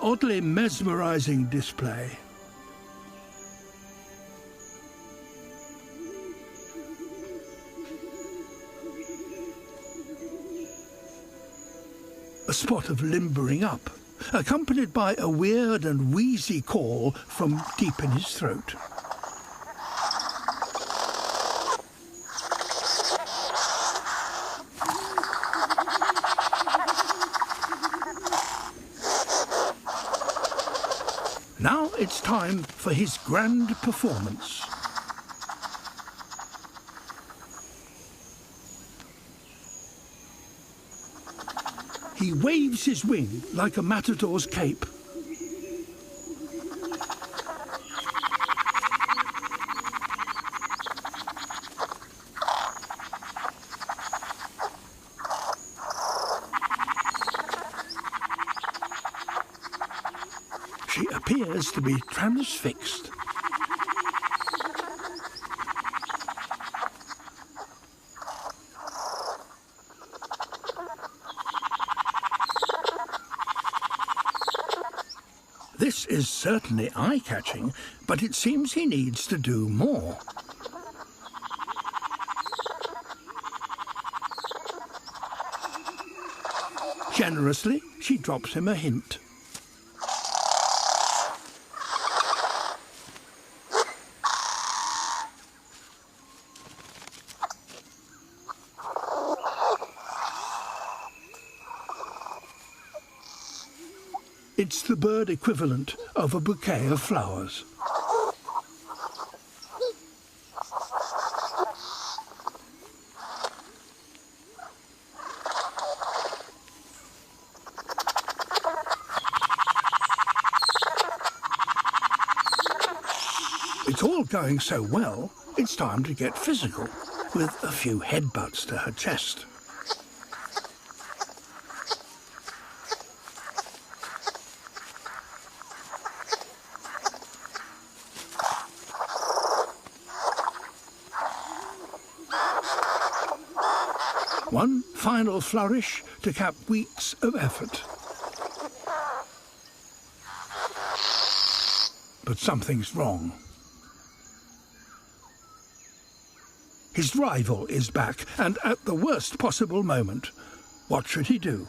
oddly mesmerizing display. A spot of limbering up, accompanied by a weird and wheezy call from deep in his throat. Now it's time for his grand performance. He waves his wing like a matador's cape. She appears to be transfixed. This is certainly eye-catching, but it seems he needs to do more. Generously, she drops him a hint. It's the bird equivalent of a bouquet of flowers. It's all going so well, it's time to get physical, with a few headbutts to her chest. One final flourish to cap weeks of effort. But something's wrong. His rival is back, and at the worst possible moment. What should he do?